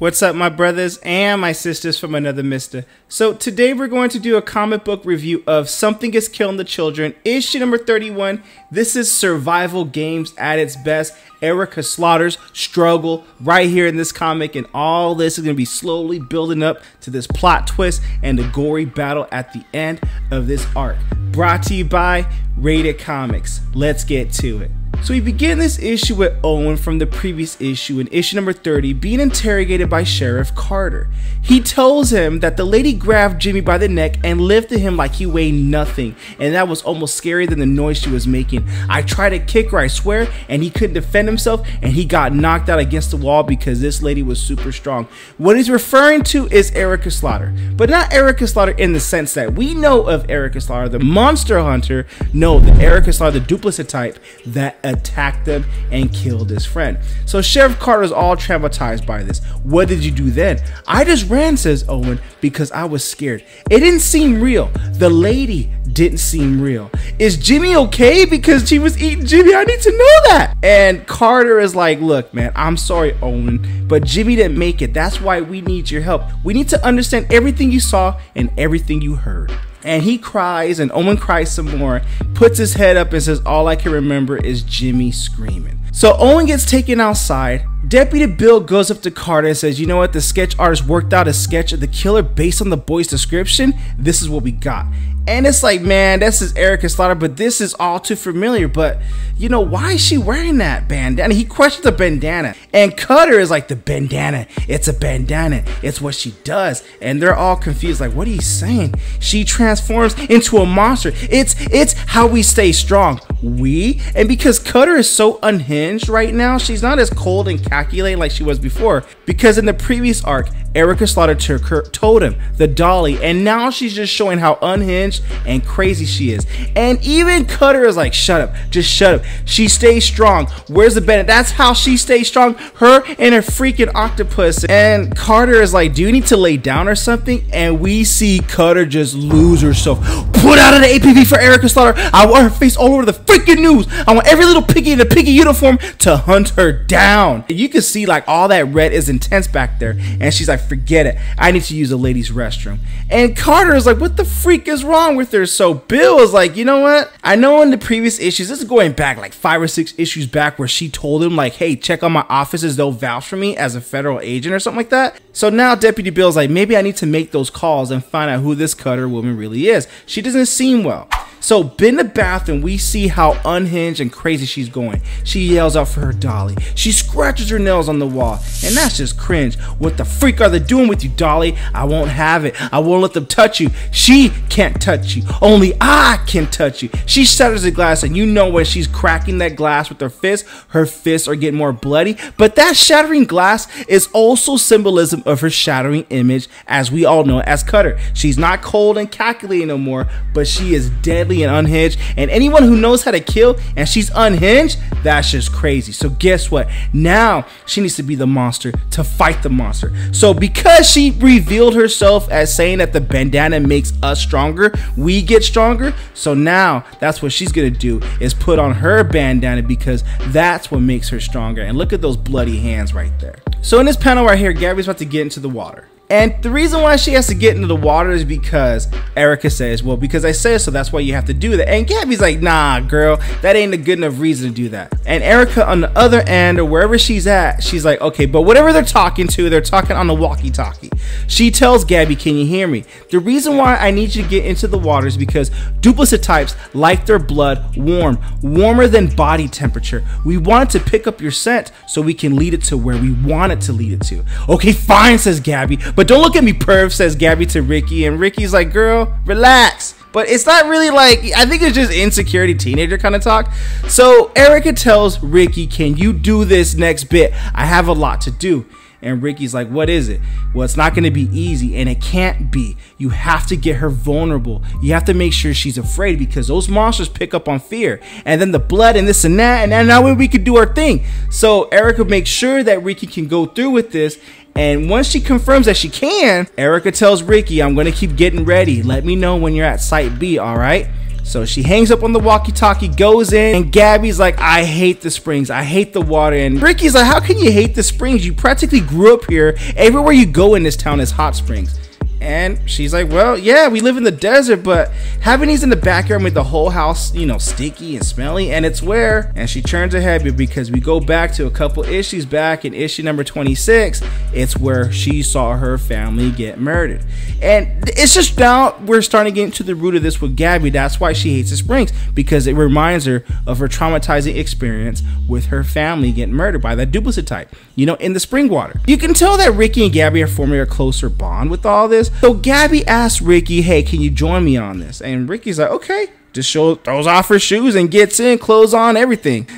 What's up, my brothers and my sisters from another mister? So today we're going to do a comic book review of Something is Killing the Children, issue number 31. This is survival games at its best. Erica Slaughter's struggle right here in this comic, and all this is going to be slowly building up to this plot twist and the gory battle at the end of this arc. Brought to you by Rated Comics. Let's get to it. So we begin this issue with Owen from the previous issue, in issue number 30, being interrogated by Sheriff Carter. He tells him that the lady grabbed Jimmy by the neck and lifted him like he weighed nothing, and that was almost scarier than the noise she was making. I tried to kick her, I swear, and he couldn't defend himself, and he got knocked out against the wall because this lady was super strong. What he's referring to is Erica Slaughter, but not Erica Slaughter in the sense that we know of Erica Slaughter, the monster hunter. No, the Erica Slaughter, the Duplicitype that attacked him and killed his friend. So Sheriff Carter is all traumatized by this. What did you do then? I just ran, says Owen, because I was scared. It didn't seem real. The lady didn't seem real. Is Jimmy okay? Because she was eating Jimmy. I need to know that. And Carter is like, look, man, I'm sorry, Owen, but Jimmy didn't make it. That's why we need your help. We need to understand everything you saw and everything you heard. And he cries, and Owen cries some more, puts his head up and says, all I can remember is Jimmy screaming. So Owen gets taken outside. Deputy Bill goes up to Carter and says, you know what, the sketch artist worked out a sketch of the killer based on the boy's description. This is what we got. And it's like, man, this is Erica Slaughter, but this is all too familiar. But, you know, why is she wearing that bandana? He questions the bandana. And Cutter is like, the bandana, it's a bandana. It's what she does. And they're all confused, like, what are you saying? She transforms into a monster. It's how we stay strong. And because Cutter is so unhinged right now, she's not as cold and calculating like she was before. Because in the previous arc, Erica Slaughter took her totem, the Dolly, and now she's just showing how unhinged and crazy she is. And even Cutter is like, shut up, just shut up. She stays strong. Where's the Bennett? That's how she stays strong, her and her freaking octopus. And Carter is like, do you need to lay down or something? And we see Cutter just lose herself. Put out an APB for Erica Slaughter. I want her face all over the freaking news. I want every little piggy in a piggy uniform to hunt her down. You can see like all that red is intense back there. And she's like, forget it, I need to use a ladies restroom. And Carter is like, what the freak is wrong with her? So Bill is like, you know what, I know in the previous issues, this is going back like 5 or 6 issues back, where she told him like, hey, check on my offices, they'll vouch for me as a federal agent or something like that. So now Deputy Bill's like, maybe I need to make those calls and find out who this Cutter woman really is. She doesn't seem well. So in the bathroom, we see how unhinged and crazy she's going. She yells out for her Dolly. She scratches her nails on the wall, and that's just cringe. What the freak are they doing with you, Dolly? I won't have it. I won't let them touch you. She can't touch you. Only I can touch you. She shatters the glass, and you know when she's cracking that glass with her fists are getting more bloody. But that shattering glass is also symbolism of her shattering image, as we all know as Cutter. She's not cold and calculating no more, but she is deadly and unhinged, and anyone who knows how to kill and she's unhinged, that's just crazy. So guess what, now she needs to be the monster to fight the monster. So because she revealed herself as saying that the bandana makes us stronger, we get stronger, so now that's what she's gonna do, is put on her bandana, because that's what makes her stronger. And look at those bloody hands right there. So in this panel right here, Gabby's about to get into the water. And the reason why she has to get into the water is because Erica says, well, because I said so, that's why you have to do that. And Gabby's like, nah, girl, that ain't a good enough reason to do that. And Erica on the other end, or wherever she's at, she's like, okay, but whatever they're talking to, they're talking on the walkie-talkie. She tells Gabby, can you hear me? The reason why I need you to get into the water is because Duplicitypes like their blood warm, warmer than body temperature. We want it to pick up your scent so we can lead it to where we want it to lead it to. Okay, fine, says Gabby, but don't look at me, perv, says Gabby to Ricky, and Ricky's like, girl, relax. But it's not really like, I think it's just insecurity teenager kind of talk. So Erica tells Ricky, can you do this next bit? I have a lot to do. And Ricky's like, what is it? Well, it's not going to be easy, and it can't be. You have to get her vulnerable. You have to make sure she's afraid, because those monsters pick up on fear. And then the blood and this and that, and now we could do our thing. So Erica makes sure that Ricky can go through with this. And once she confirms that she can, Erica tells Ricky, I'm going to keep getting ready. Let me know when you're at Site B, all right? So she hangs up on the walkie-talkie, goes in, and Gabby's like, I hate the springs, I hate the water. And Ricky's like, how can you hate the springs? You practically grew up here. Everywhere you go in this town is hot springs. And she's like, well, yeah, we live in the desert, but having these in the backyard made the whole house, you know, sticky and smelly. And it's where, and she turns ahead because we go back to a couple issues back in issue number 26. It's where she saw her family get murdered. And it's just now we're starting to get into the root of this with Gabby. That's why she hates the springs, because it reminds her of her traumatizing experience with her family getting murdered by that Duplicitype, you know, in the spring water. You can tell that Ricky and Gabby are forming a closer bond with all this. So Gabby asks Ricky, hey, can you join me on this? And Ricky's like, okay. Just throws off her shoes and gets in, clothes on, everything.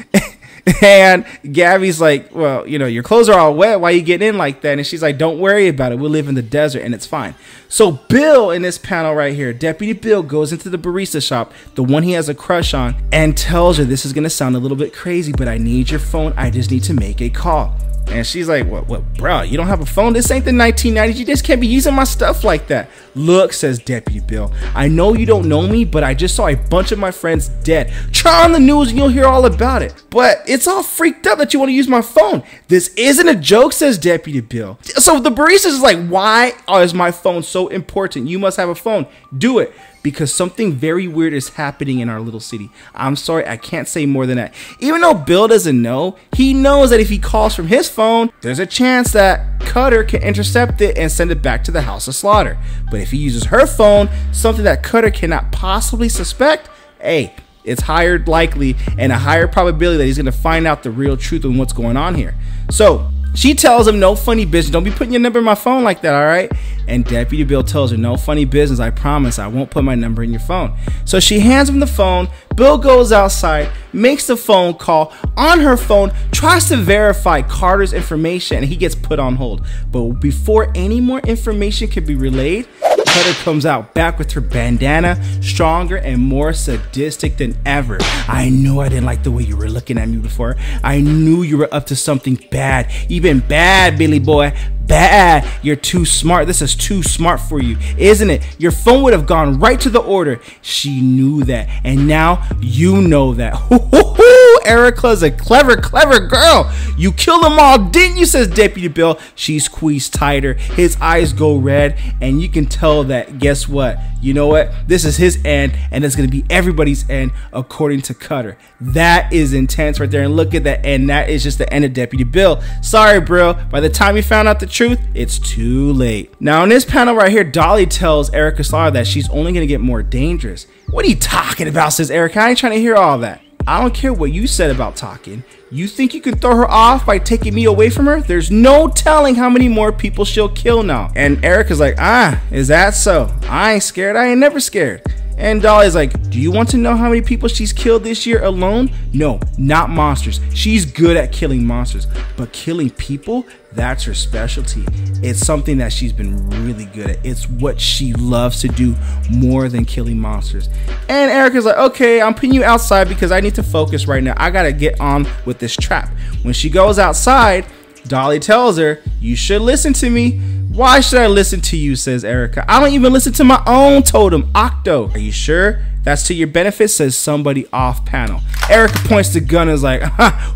And Gabby's like, well, you know, your clothes are all wet. Why you getting in like that? And she's like, don't worry about it. We'll live in the desert and it's fine. So Bill, in this panel right here, Deputy Bill goes into the barista shop, the one he has a crush on, and tells her, this is going to sound a little bit crazy, but I need your phone. I just need to make a call. And she's like, what, bro, you don't have a phone? This ain't the 1990s. You just can't be using my stuff like that. Look, says Deputy Bill, I know you don't know me, but I just saw a bunch of my friends dead. Try on the news and you'll hear all about it. But it's all freaked up that you want to use my phone. This isn't a joke, says Deputy Bill. So the barista is like, why is my phone so important? You must have a phone. Do it. Because something very weird is happening in our little city. I'm sorry, I can't say more than that. Even though Bill doesn't know, he knows that if he calls from his phone, there's a chance that Cutter can intercept it and send it back to the house of slaughter. But if he uses her phone, something that Cutter cannot possibly suspect, hey, it's higher likely and a higher probability that he's gonna find out the real truth of what's going on here. So she tells him, no funny business. Don't be putting your number in my phone like that, all right? And Deputy Bill tells her, no funny business. I promise I won't put my number in your phone. So she hands him the phone. Bill goes outside, makes the phone call. On her phone, tries to verify Carter's information, and he gets put on hold. But before any more information can be relayed, Cutter comes out back with her bandana, stronger and more sadistic than ever. I knew I didn't like the way you were looking at me before. I knew you were up to something bad. Even bad, Billy boy. Bad. You're too smart. This is too smart for you, isn't it? Your phone would have gone right to the order. She knew that, and now you know that. Erica's a clever girl. You killed them all, didn't you? Says Deputy Bill. She squeezed tighter. His eyes go red, and you can tell that, guess what? You know what? This is his end, and it's going to be everybody's end, according to Cutter. That is intense right there, and look at that, and that is just the end of Deputy Bill. Sorry, bro. By the time you found out the truth, it's too late. Now, in this panel right here, Dolly tells Erica Slaughter that she's only going to get more dangerous. What are you talking about, says Erica. I ain't trying to hear all that. I don't care what you said about talking. You think you can throw her off by taking me away from her? There's no telling how many more people she'll kill now. And Erica's like, is that so? I ain't scared. I ain't never scared. And Dolly's like, do you want to know how many people she's killed this year alone? No, not monsters. She's good at killing monsters, but killing people, that's her specialty. It's something that she's been really good at. It's what she loves to do more than killing monsters. And Erica's like, okay, I'm putting you outside because I need to focus right now. I gotta get on with this trap. When she goes outside, Dolly tells her, you should listen to me. Why should I listen to you, says Erica. I don't even listen to my own totem, Octo. Are you sure? That's to your benefit, says somebody off panel. Erica points the gun and is like,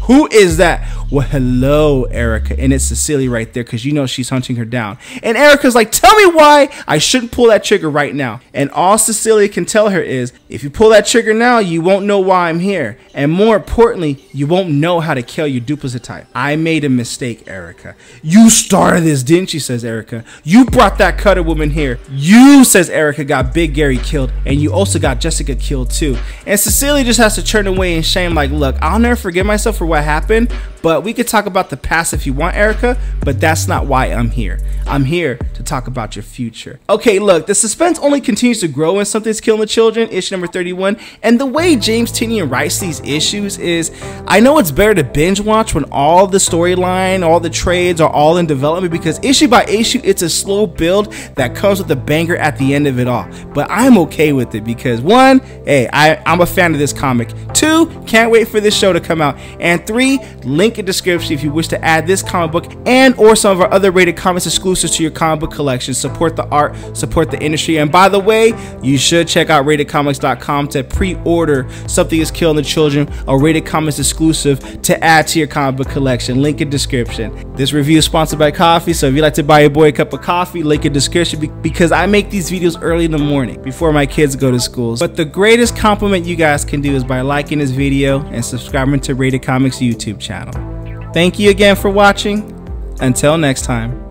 who is that? Well, hello, Erica. And it's Cecilia right there, because you know she's hunting her down. And Erica's like, tell me why I shouldn't pull that trigger right now. And all Cecilia can tell her is, if you pull that trigger now, you won't know why I'm here. And more importantly, you won't know how to kill your Duplicitype. I made a mistake, Erica. You started this, didn't you, says Erica. You brought that Cutter woman here. You, says Erica, got Big Gary killed. And you also got Jessica killed too. And Cecilia just has to turn away in shame like, look, I'll never forgive myself for what happened, but we could talk about the past if you want, Erica, but that's not why I'm here. I'm here to talk about your future. Okay, look, the suspense only continues to grow in Something's Killing the Children, issue number 31, and the way James Tynion writes these issues is, I know it's better to binge watch when all the storyline, all the trades are all in development, because issue by issue, it's a slow build that comes with a banger at the end of it all. But I'm okay with it because, one, hey, I'm a fan of this comic. 2, can't wait for this show to come out. And 3, link in description if you wish to add this comic book and or some of our other Rated Comics exclusives to your comic book collection. Support the art, support the industry. And by the way, you should check out RatedComics.com to pre-order Something Is Killing the Children, a Rated Comics exclusive to add to your comic book collection. Link in description. This review is sponsored by coffee, so if you'd like to buy your boy a cup of coffee, link in description, because I make these videos early in the morning before my kids go to school. But the greatest compliment you guys can do is by liking this video and subscribing to Rated Comics YouTube channel. Thank you again for watching. Until next time.